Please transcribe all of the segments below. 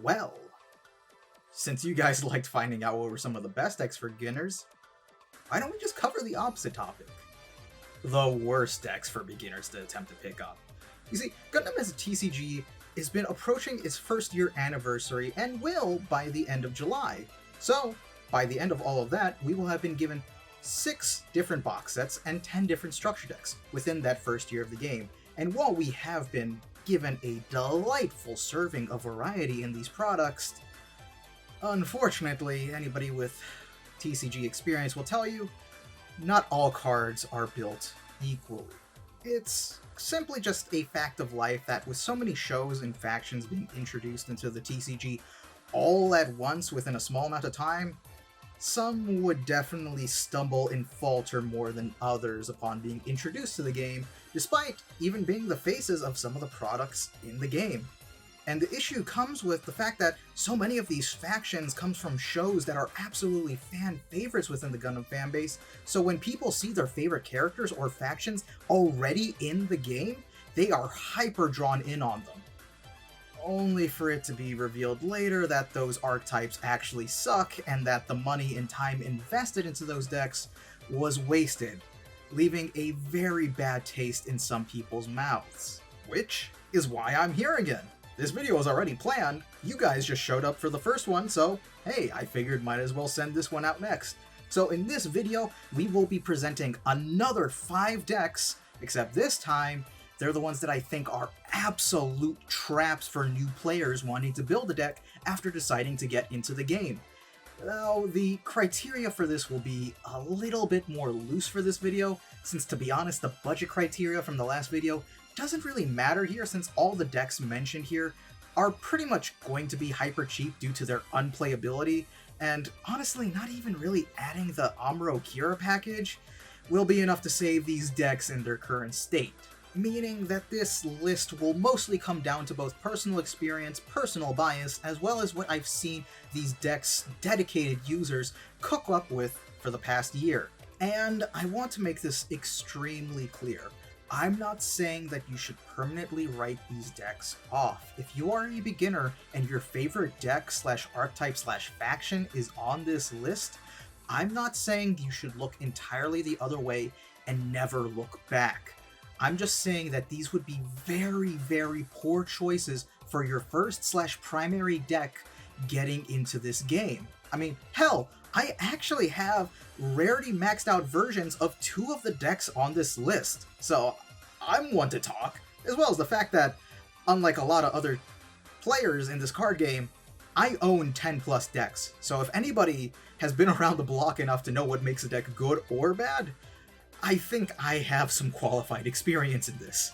Well, since you guys liked finding out what were some of the best decks for beginners, why don't we just cover the opposite topic? The worst decks for beginners to attempt to pick up. You see, Gundam as a TCG has been approaching its first year anniversary and will by the end of July. So, by the end of all of that, we will have been given 6 different box sets and 10 different structure decks within that first year of the game. And while we have been given a delightful serving of variety in these products, unfortunately, anybody with TCG experience will tell you, not all cards are built equally. It's simply just a fact of life that with so many shows and factions being introduced into the TCG all at once within a small amount of time, some would definitely stumble and falter more than others upon being introduced to the game, despite even being the faces of some of the products in the game. And the issue comes with the fact that so many of these factions comes from shows that are absolutely fan favorites within the Gundam fanbase, so when people see their favorite characters or factions already in the game, they are hyper drawn in on them. Only for it to be revealed later that those archetypes actually suck and that the money and time invested into those decks was wasted, leaving a very bad taste in some people's mouths. Which is why I'm here again. This video was already planned, you guys just showed up for the first one, so hey, I figured might as well send this one out next. So in this video, we will be presenting another 5 decks, except this time, they're the ones that I think are absolute traps for new players wanting to build a deck after deciding to get into the game. Now, the criteria for this will be a little bit more loose for this video, since to be honest, the budget criteria from the last video doesn't really matter here since all the decks mentioned here are pretty much going to be hyper cheap due to their unplayability, and honestly not even really adding the Amuro Kira package will be enough to save these decks in their current state. Meaning that this list will mostly come down to both personal experience, personal bias, as well as what I've seen these decks' dedicated users cook up with for the past year. And I want to make this extremely clear. I'm not saying that you should permanently write these decks off. If you are a beginner and your favorite deck / archetype / faction is on this list, I'm not saying you should look entirely the other way and never look back. I'm just saying that these would be very, very poor choices for your first / primary deck getting into this game. I mean, hell, I actually have rarity maxed out versions of 2 of the decks on this list, so I'm one to talk, as well as the fact that, unlike a lot of other players in this card game, I own 10 plus decks, so if anybody has been around the block enough to know what makes a deck good or bad, I think I have some qualified experience in this.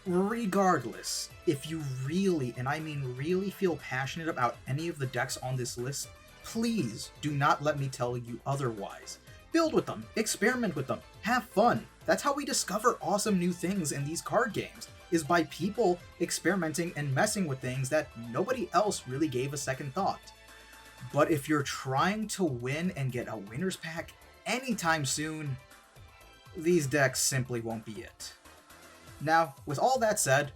Regardless, if you really, and I mean really feel passionate about any of the decks on this list, please do not let me tell you otherwise. Build with them, experiment with them, have fun. That's how we discover awesome new things in these card games, is by people experimenting and messing with things that nobody else really gave a second thought. But if you're trying to win and get a winner's pack anytime soon, these decks simply won't be it. Now, with all that said,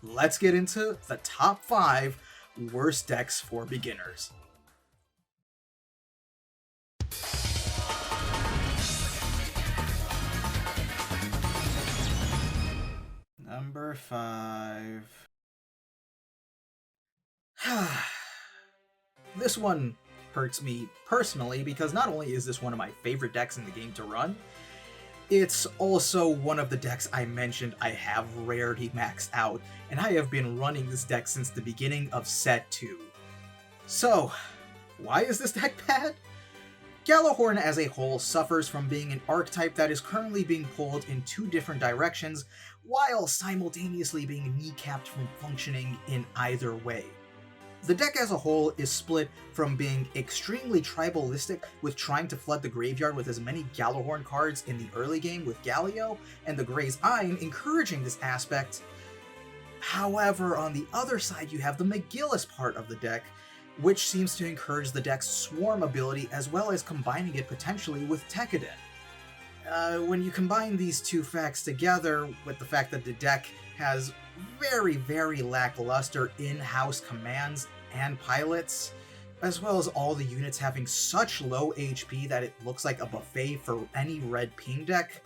let's get into the top 5 worst decks for beginners. Number 5. This one hurts me personally because not only is this one of my favorite decks in the game to run, it's also one of the decks I mentioned I have rarity maxed out, and I have been running this deck since the beginning of Set 2. So, why is this deck bad? Gjallarhorn as a whole suffers from being an archetype that is currently being pulled in 2 different directions, while simultaneously being kneecapped from functioning in either way. The deck as a whole is split from being extremely tribalistic with trying to flood the graveyard with as many Gjallarhorn cards in the early game with Galio, and the Grey's Eye encouraging this aspect. However, on the other side you have the McGillis part of the deck, which seems to encourage the deck's Swarm ability as well as combining it potentially with Tekkadan. When you combine these 2 facts together with the fact that the deck has very, very lackluster in-house commands and pilots, as well as all the units having such low HP that it looks like a buffet for any red ping deck,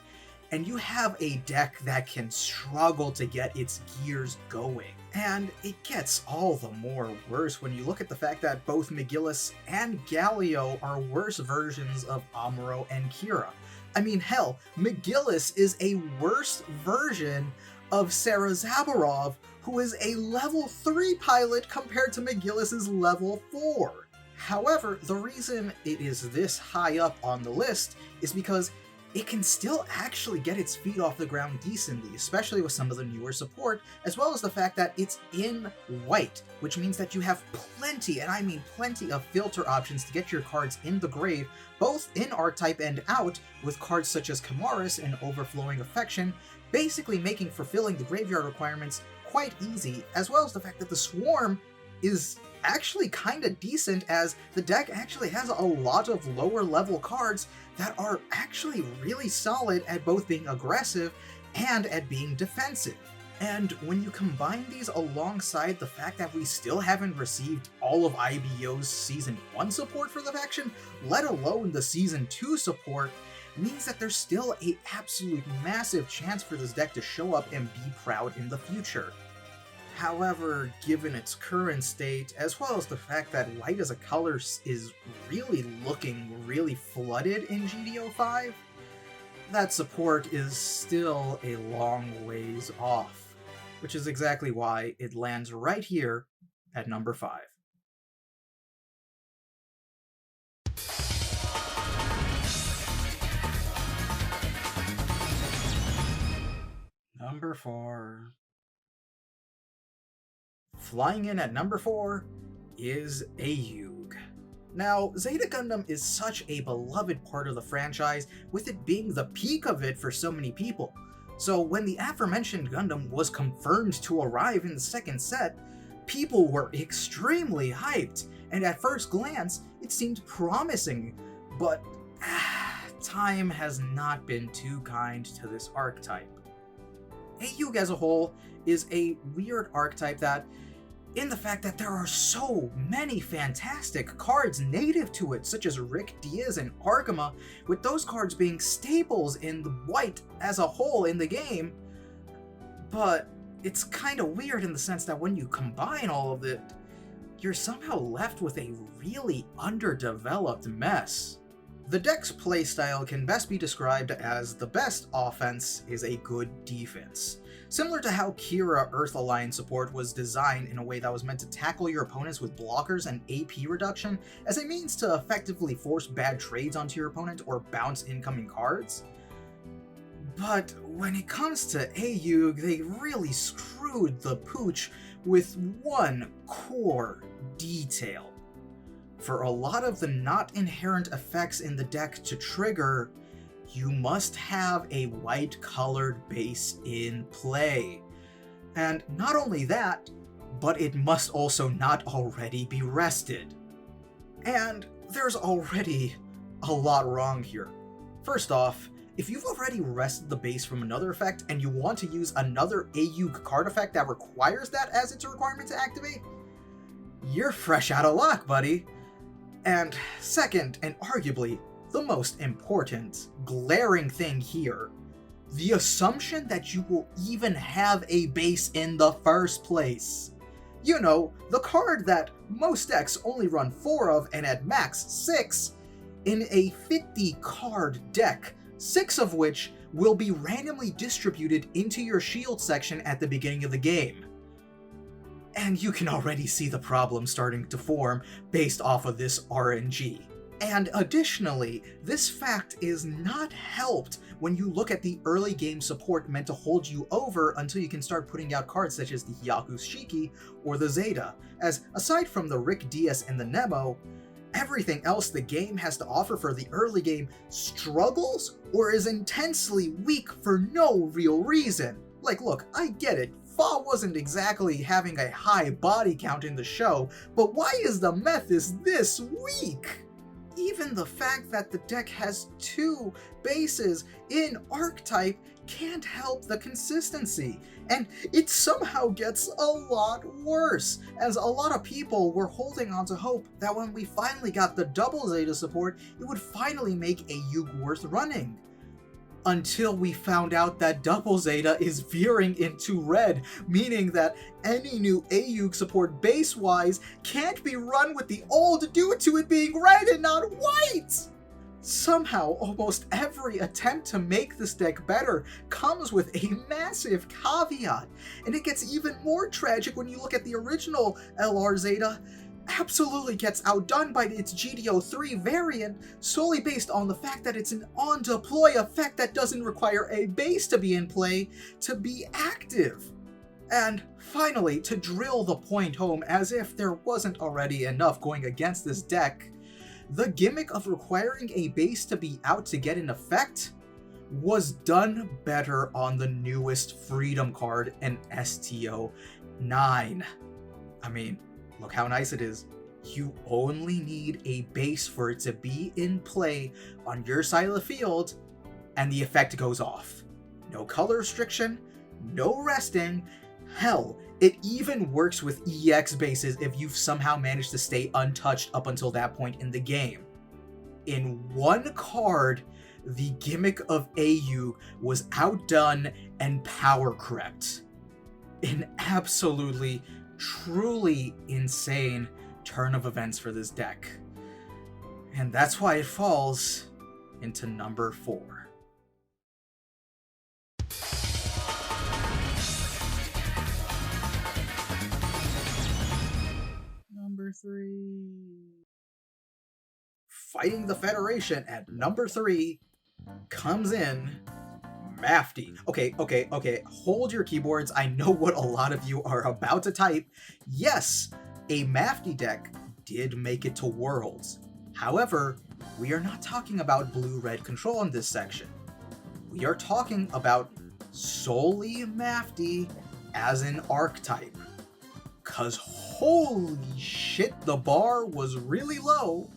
and you have a deck that can struggle to get its gears going. And it gets all the more worse when you look at the fact that both McGillis and Galio are worse versions of Amuro and Kira. I mean, hell, McGillis is a worse version of Sarah Zabarov, who is a level 3 pilot compared to McGillis's level 4. However, the reason it is this high up on the list is because it can still actually get its feet off the ground decently, especially with some of the newer support, as well as the fact that it's in white, which means that you have plenty, and I mean plenty, of filter options to get your cards in the grave, both in archetype and out, with cards such as Kamaris and Overflowing Affection, basically making fulfilling the graveyard requirements quite easy, as well as the fact that the Swarm is actually kinda decent, as the deck actually has a lot of lower level cards that are actually really solid at both being aggressive and at being defensive. And when you combine these alongside the fact that we still haven't received all of IBO's Season 1 support for the faction, let alone the Season 2 support, means that there's still an absolute massive chance for this deck to show up and be proud in the future. However, given its current state, as well as the fact that white as a color is really looking really flooded in GDO5, that support is still a long ways off, which is exactly why it lands right here at number 5. Number 4. Flying in at number 4 is AEUG. Now, Zeta Gundam is such a beloved part of the franchise, with it being the peak of it for so many people. So when the aforementioned Gundam was confirmed to arrive in the second set, people were extremely hyped, and at first glance, it seemed promising, but time has not been too kind to this archetype. AEUG as a whole is a weird archetype that, in the fact that there are so many fantastic cards native to it, such as Rick Diaz and Argama, with those cards being staples in the white as a whole in the game, but it's kind of weird in the sense that when you combine all of it, you're somehow left with a really underdeveloped mess. The deck's playstyle can best be described as the best offense is a good defense. Similar to how Kira Earth Alliance support was designed in a way that was meant to tackle your opponents with blockers and AP reduction as a means to effectively force bad trades onto your opponent or bounce incoming cards. But when it comes to AEUG, they really screwed the pooch with one core detail. For a lot of the not inherent effects in the deck to trigger, you must have a white-colored base in play. And not only that, but it must also not already be rested. And there's already a lot wrong here. First off, if you've already rested the base from another effect and you want to use another AEUG card effect that requires that as its requirement to activate, you're fresh out of luck, buddy. And second, and arguably the most important, glaring thing here, the assumption that you will even have a base in the first place. You know, the card that most decks only run 4 of and at max 6, in a 50 card deck, 6 of which will be randomly distributed into your shield section at the beginning of the game. And you can already see the problem starting to form based off of this RNG. And additionally, this fact is not helped when you look at the early game support meant to hold you over until you can start putting out cards such as the Hyaku's Shiki or the Zeta, as aside from the Rick Diaz and the Nemo, everything else the game has to offer for the early game struggles or is intensely weak for no real reason. Like, look, I get it, Fa wasn't exactly having a high body count in the show, but why is the Methys this weak? even the fact that the deck has 2 bases in Archetype can't help the consistency, and it somehow gets a lot worse, as a lot of people were holding on to hope that when we finally got the double Zeta support, it would finally make AEUG worth running. Until we found out that double Zeta is veering into red, meaning that any new AEUG support base-wise can't be run with the old due to it being red and not white! Somehow, almost every attempt to make this deck better comes with a massive caveat, and it gets even more tragic when you look at the original LR Zeta. Absolutely gets outdone by its GDO3 variant solely based on the fact that it's an on-deploy effect that doesn't require a base to be in play to be active. And finally, to drill the point home as if there wasn't already enough going against this deck, the gimmick of requiring a base to be out to get an effect was done better on the newest Freedom card in STO 9. I mean, look how nice it is. You only need a base for it to be in play on your side of the field, and the effect goes off. No color restriction, no resting. Hell, it even works with EX bases if you've somehow managed to stay untouched up until that point in the game. In one card, the gimmick of AEUG was outdone and power crept. An absolutely, truly insane turn of events for this deck. And that's why it falls into number 4. Number 3. Fighting the Federation at number 3 comes in Mafty. Okay, hold your keyboards. I know what a lot of you are about to type. Yes, a Mafty deck did make it to Worlds. However, we are not talking about blue-red control in this section. We are talking about solely Mafty as an archetype. Cause holy shit, the bar was really low,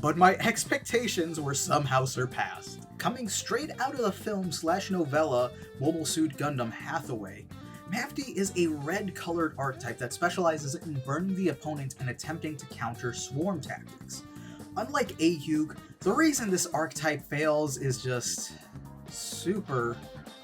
but my expectations were somehow surpassed. Coming straight out of the film/novella Mobile Suit Gundam Hathaway, Mafty is a red-colored archetype that specializes in burning the opponent and attempting to counter swarm tactics. Unlike AEUG, the reason this archetype fails is just super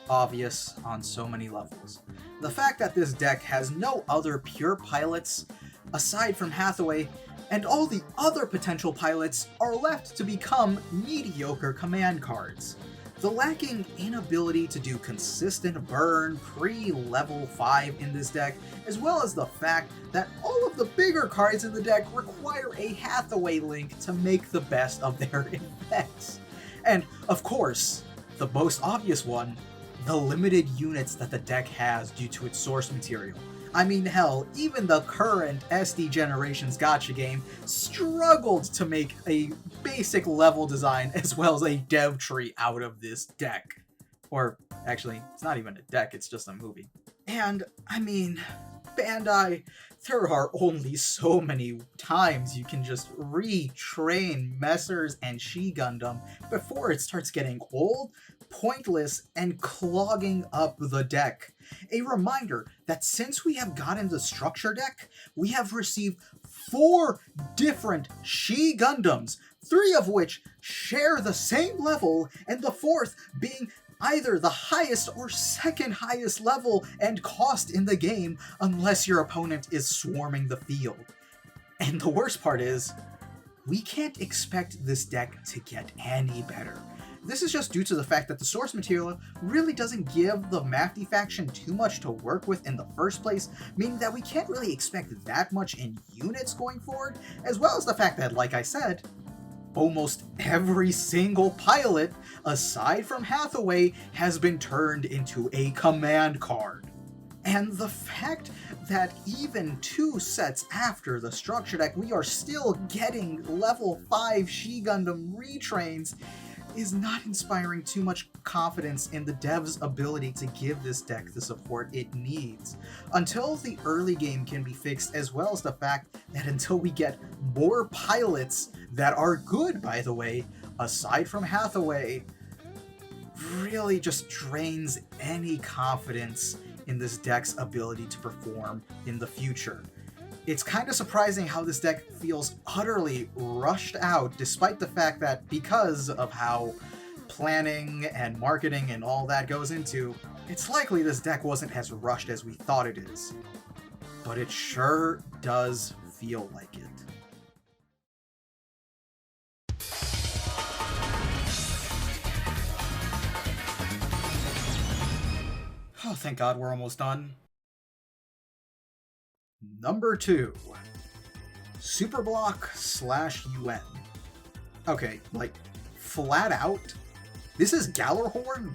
obvious on so many levels. The fact that this deck has no other pure pilots aside from Hathaway, and all the other potential pilots are left to become mediocre command cards. The lacking inability to do consistent burn pre-level 5 in this deck, as well as the fact that all of the bigger cards in the deck require a Hathaway link to make the best of their effects. And, of course, the most obvious one, the limited units that the deck has due to its source material. I mean, hell, even the current SD Generations gacha game struggled to make a basic level design as well as a dev tree out of this deck. Or, actually, it's not even a deck, it's just a movie. And, I mean, Bandai, there are only so many times you can just retrain Messers and She Gundam before it starts getting old, pointless, and clogging up the deck. A reminder that since we have gotten the structure deck, we have received 4 different She Gundams, 3 of which share the same level, and the 4th being either the highest or second highest level and cost in the game unless your opponent is swarming the field. And the worst part is, we can't expect this deck to get any better. This is just due to the fact that the source material really doesn't give the Mafty faction too much to work with in the first place, meaning that we can't really expect that much in units going forward, as well as the fact that, like I said, almost every single pilot, aside from Hathaway, has been turned into a command card. And the fact that even 2 sets after the structure deck, we are still getting level 5 She Gundam retrains is not inspiring too much confidence in the dev's ability to give this deck the support it needs. Until the early game can be fixed, as well as the fact that until we get more pilots that are good, by the way, aside from Hathaway, really just drains any confidence in this deck's ability to perform in the future. It's kind of surprising how this deck feels utterly rushed out, despite the fact that because of how planning and marketing and all that goes into, it's likely this deck wasn't as rushed as we thought it is. But it sure does feel like it. Oh, thank God we're almost done. Number 2. Super Bloc / UN. Okay, like, flat out, this is Gjallarhorn,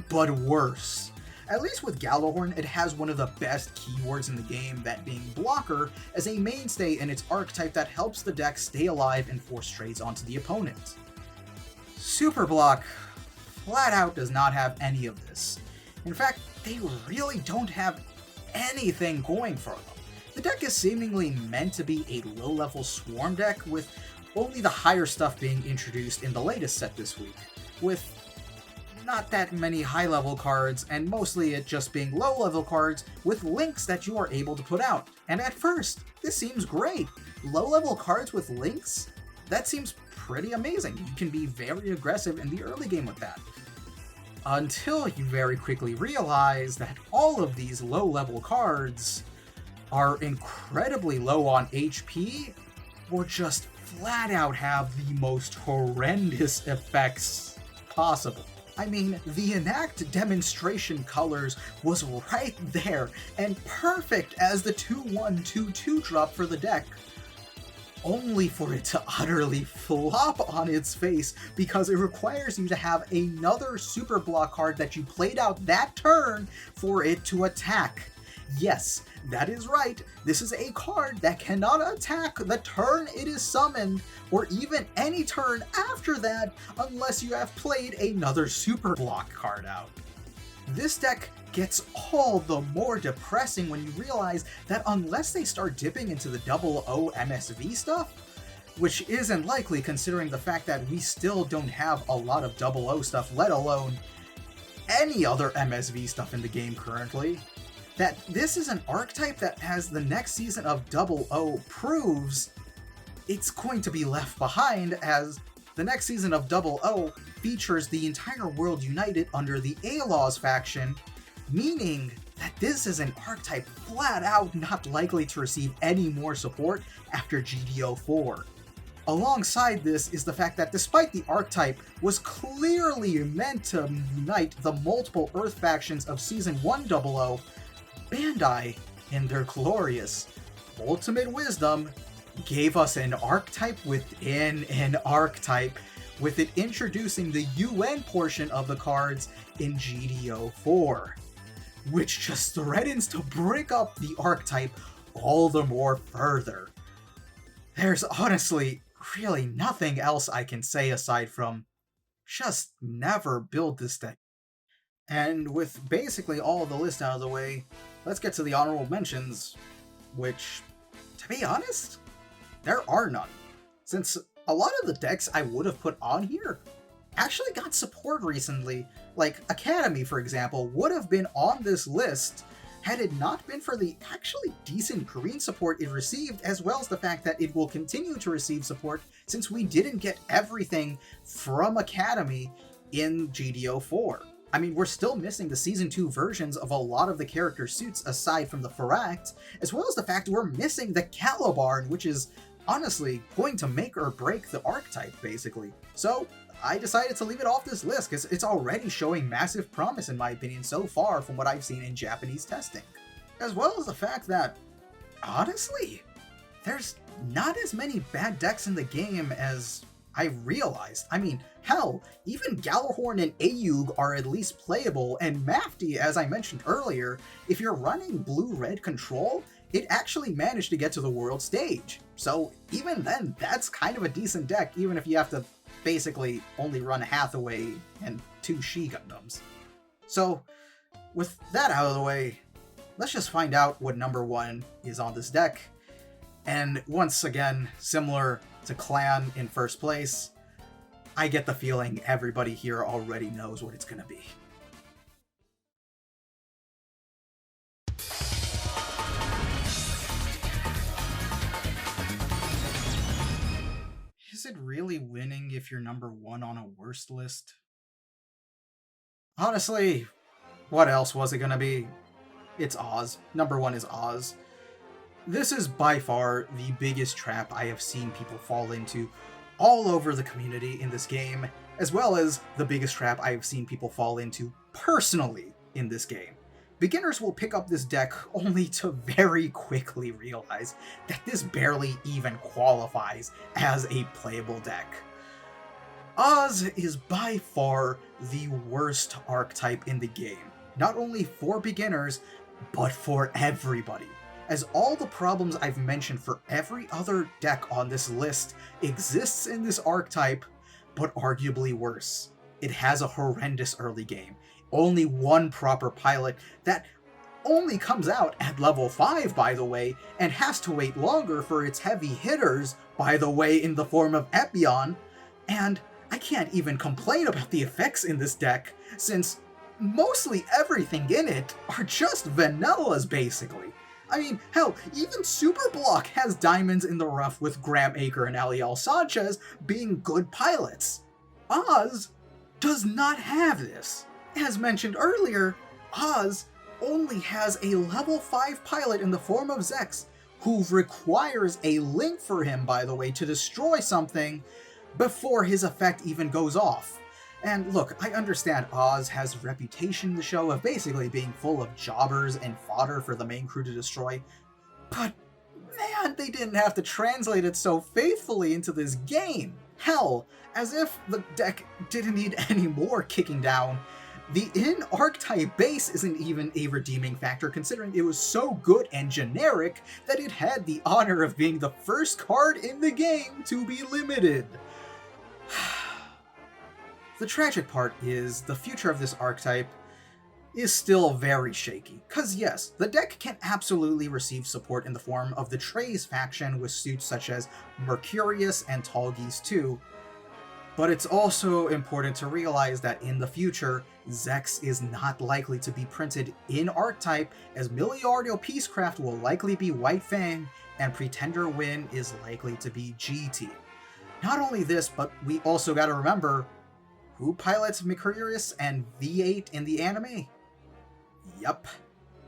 but worse. At least with Gjallarhorn, it has one of the best keywords in the game, that being Blocker, as a mainstay in its archetype that helps the deck stay alive and force trades onto the opponent. Super Bloc flat out does not have any of this. In fact, they really don't have anything going for them. The deck is seemingly meant to be a low-level swarm deck, with only the higher stuff being introduced in the latest set this week, with not that many high-level cards, and mostly it just being low-level cards with links that you are able to put out. And at first, this seems great. Low-level cards with links? That seems pretty amazing. You can be very aggressive in the early game with that. Until you very quickly realize that all of these low-level cards are incredibly low on HP, or just flat out have the most horrendous effects possible. I mean, the Enact demonstration colors was right there, and perfect as the 2/1/2/2 drop for the deck, only for it to utterly flop on its face because it requires you to have another Super Bloc card that you played out that turn for it to attack. Yes, that is right, this is a card that cannot attack the turn it is summoned, or even any turn after that, unless you have played another Super Bloc card out. This deck gets all the more depressing when you realize that unless they start dipping into the 00 MSV stuff, which isn't likely considering the fact that we still don't have a lot of 00 stuff, let alone any other MSV stuff in the game currently, that this is an archetype that, as the next season of 00 proves, it's going to be left behind, as the next season of 00 features the entire world united under the AEUG faction, meaning that this is an archetype flat out not likely to receive any more support after GDO4. Alongside this is the fact that despite the archetype was clearly meant to unite the multiple Earth factions of Season 1 00, Bandai, in their glorious ultimate wisdom, gave us an archetype within an archetype, with it introducing the UN portion of the cards in GDO4, which just threatens to break up the archetype all the more further. There's honestly really nothing else I can say aside from just never build this deck. And with basically all of the list out of the way, let's get to the honorable mentions, which, to be honest, there are none. Since a lot of the decks I would have put on here actually got support recently, like Academy, for example, would have been on this list had it not been for the actually decent green support it received, as well as the fact that it will continue to receive support since we didn't get everything from Academy in GDO4. I mean, we're still missing the Season 2 versions of a lot of the character suits aside from the Faract, as well as the fact we're missing the Calibarn, which is honestly going to make or break the archetype, basically. So I decided to leave it off this list because it's already showing massive promise, in my opinion, so far from what I've seen in Japanese testing. As well as the fact that, honestly, there's not as many bad decks in the game as I realized. I mean, hell, even Gjallarhorn and AEUG are at least playable, and Mafty, as I mentioned earlier, if you're running blue-red control, it actually managed to get to the world stage. So even then, that's kind of a decent deck, even if you have to basically only run Hathaway and 2 She Gundams. So, with that out of the way, let's just find out what number 1 is on this deck. And once again, similar to Clan in first place, I get the feeling everybody here already knows what it's gonna be. Is it really winning if you're number 1 on a worst list? Honestly, what else was it gonna be? It's Oz. Number 1 is Oz. This is by far the biggest trap I have seen people fall into all over the community in this game, as well as the biggest trap I have seen people fall into personally in this game. Beginners will pick up this deck only to very quickly realize that this barely even qualifies as a playable deck. Oz is by far the worst archetype in the game, not only for beginners, but for everybody, as all the problems I've mentioned for every other deck on this list exists in this archetype, but arguably worse. It has a horrendous early game, only one proper pilot that only comes out at level 5, by the way, and has to wait longer for its heavy hitters, by the way, in the form of Epyon, and I can't even complain about the effects in this deck, since mostly everything in it are just vanillas, basically. I mean, hell, even Super Bloc has diamonds in the rough with Graham Aker and Aliel Sanchez being good pilots. Oz does not have this. As mentioned earlier, Oz only has a level 5 pilot in the form of Zex, who requires a link for him, by the way, to destroy something before his effect even goes off. And look, I understand Oz has a reputation in the show of basically being full of jobbers and fodder for the main crew to destroy, but man, they didn't have to translate it so faithfully into this game. Hell, as if the deck didn't need any more kicking down. The in-archetype base isn't even a redeeming factor, considering it was so good and generic that it had the honor of being the first card in the game to be limited. The tragic part is the future of this archetype is still very shaky, cause yes, the deck can absolutely receive support in the form of the Trey's faction with suits such as Mercurius and Tallgeese 2, but it's also important to realize that in the future, Zex is not likely to be printed in archetype, as Miliardo Peacecraft will likely be White Fang, and Pretender Win is likely to be GT. Not only this, but we also gotta remember, who pilots Mercurius and V8 in the anime? Yup,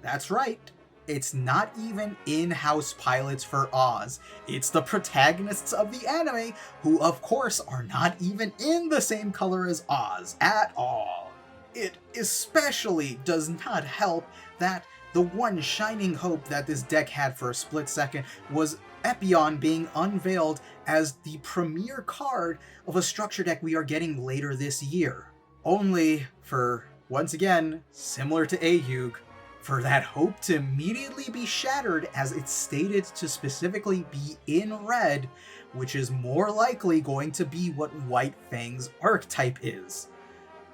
that's right. It's not even in-house pilots for Oz. It's the protagonists of the anime, who of course are not even in the same color as Oz at all. It especially does not help that the one shining hope that this deck had for a split second was Epyon being unveiled as the premier card of a structure deck we are getting later this year. Only for, once again, similar to AEUG, for that hope to immediately be shattered as it's stated to specifically be in red, which is more likely going to be what White Fang's archetype is.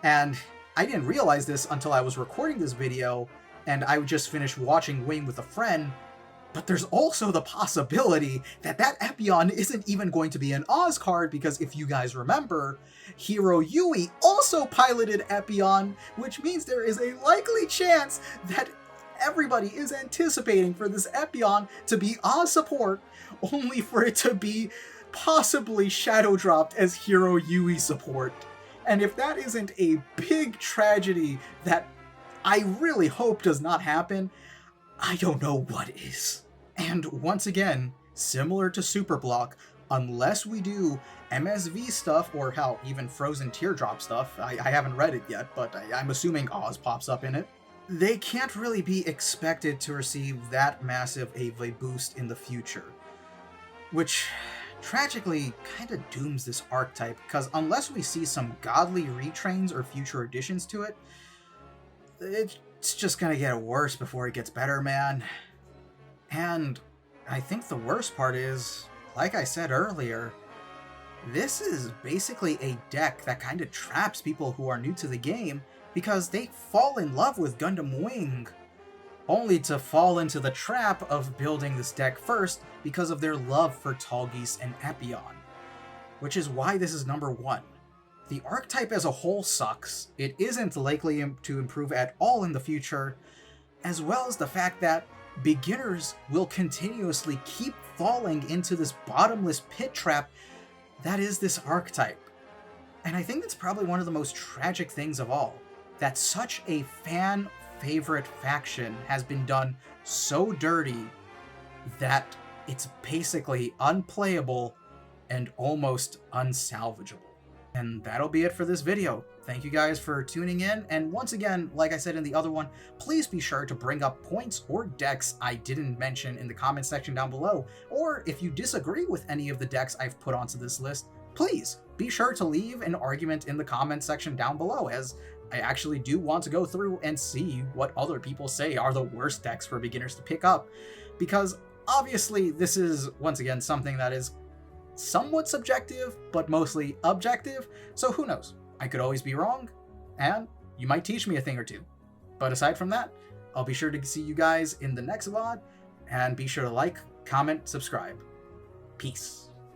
And I didn't realize this until I was recording this video, and I just finished watching Wing with a friend, but there's also the possibility that that Epyon isn't even going to be an Oz card, because if you guys remember, Hiro Yui also piloted Epyon, which means there is a likely chance that everybody is anticipating for this Epyon to be Oz support, only for it to be possibly shadow dropped as Hiro Yui support. And if that isn't a big tragedy that I really hope does not happen, I don't know what is. And once again, similar to Super Bloc, unless we do MSV stuff, or hell, even Frozen Teardrop stuff, I haven't read it yet, but I'm assuming Oz pops up in it, they can't really be expected to receive that massive of a boost in the future. Which tragically kind of dooms this archetype, because unless we see some godly retrains or future additions to it, it's just gonna get worse before it gets better, man. And I think the worst part is, like I said earlier, This is basically a deck that kind of traps people who are new to the game because they fall in love with Gundam Wing, only to fall into the trap of building this deck first because of their love for Tallgeese and Epion, which is why this is number 1. The archetype as a whole sucks, it isn't likely to improve at all in the future, as well as the fact that beginners will continuously keep falling into this bottomless pit trap that is this archetype. And I think that's probably one of the most tragic things of all, that such a fan favorite faction has been done so dirty that it's basically unplayable and almost unsalvageable. And that'll be it for this video. Thank you guys for tuning in, and once again, like I said in the other one, please be sure to bring up points or decks I didn't mention in the comment section down below, or if you disagree with any of the decks I've put onto this list, please be sure to leave an argument in the comment section down below, as I actually do want to go through and see what other people say are the worst decks for beginners to pick up, because obviously this is, once again, something that is somewhat subjective, but mostly objective, so who knows? I could always be wrong, and you might teach me a thing or two. But aside from that, I'll be sure to see you guys in the next VOD, and be sure to like, comment, subscribe. Peace.